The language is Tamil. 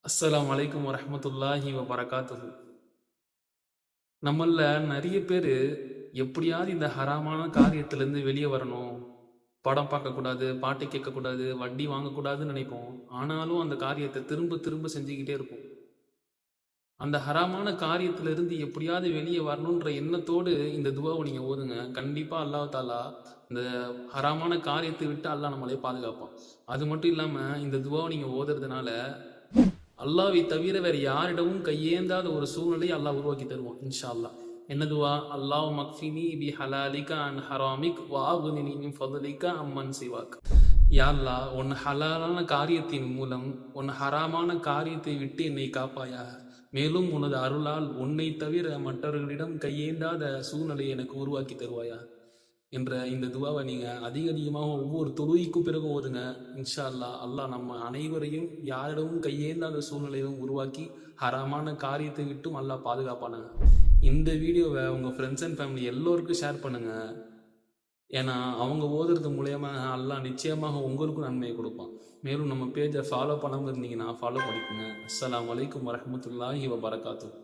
அஸ்ஸலாமு அலைக்கும் வரஹ்மத்துல்லாஹி வபரகாத்துஹு. நம்மள நிறைய பேர் எப்படியாவது இந்த ஹராமான காரியத்திலேருந்து வெளியே வரணும், படம் பார்க்கக்கூடாது, பாட்டு கேட்கக்கூடாது, வட்டி வாங்கக்கூடாதுன்னு நினைப்போம். ஆனாலும் அந்த காரியத்தை திரும்ப திரும்ப செஞ்சுக்கிட்டே இருப்போம். அந்த ஹராமான காரியத்திலிருந்து எப்படியாவது வெளியே வரணுன்ற எண்ணத்தோடு இந்த துவாவை நீங்கள் ஓதுங்க. கண்டிப்பாக அல்லாஹ் தாலா இந்த ஹராமான காரியத்தை விட்டு அல்லாஹ் நம்மளே பாதுகாப்பான். அது மட்டும் இல்லாமல் இந்த துவாவை நீங்கள் ஓதுறதுனால அல்லாவை தவிர வேறு யாரிடமும் கையேந்தாத ஒரு சூழ்நிலை அல்லாஹ் உருவாக்கி தருவான் இன்ஷா அல்லாஹ். என்னதுவா? அல்லாஹ் மக்ஃபினி பி ஹலாலிகா அன் ஹராமிக் வாகுனினி மின் ஃபதுலிகா அம்மன் சிவாக். யா அல்லாஹ், உன் ஹலாலான காரியத்தின் மூலம் உன் ஹராமான காரியத்தை விட்டு என்னை காப்பாயாக. மேலும் உனது அருளால் உன்னை தவிர மற்றவர்களிடம் கையேந்தாத சூழ்நிலையை எனக்கு உருவாக்கி தருவாயா என்ற இந்த துவாவை நீங்கள் அதிகமாக ஒவ்வொரு தொழுகைக்கும் பிறகு ஓதுங்க. இன்ஷா அல்லாஹ் அல்லாஹ் நம்ம அனைவரையும் யாரிடமும் கையேந்தாத சூழ்நிலையும் உருவாக்கி ஹராமான காரியத்தை விட்டும் அல்லாஹ் பாதுகாப்பானாங்க. இந்த வீடியோவை உங்கள் ஃப்ரெண்ட்ஸ் அண்ட் ஃபேமிலி எல்லோருக்கும் ஷேர் பண்ணுங்கள். ஏன்னா அவங்க ஓதுறது மூலயமா அல்லாஹ் நிச்சயமாக உங்களுக்கும் நன்மையை கொடுப்பான். மேலும் நம்ம பேஜை ஃபாலோ பண்ணாமல் இருந்தீங்கன்னா ஃபாலோ பண்ணிக்கோங்க. அஸ்ஸலாமு அலைக்கும் வரஹ்மத்துல்லாஹி வபரகாத்துஹு.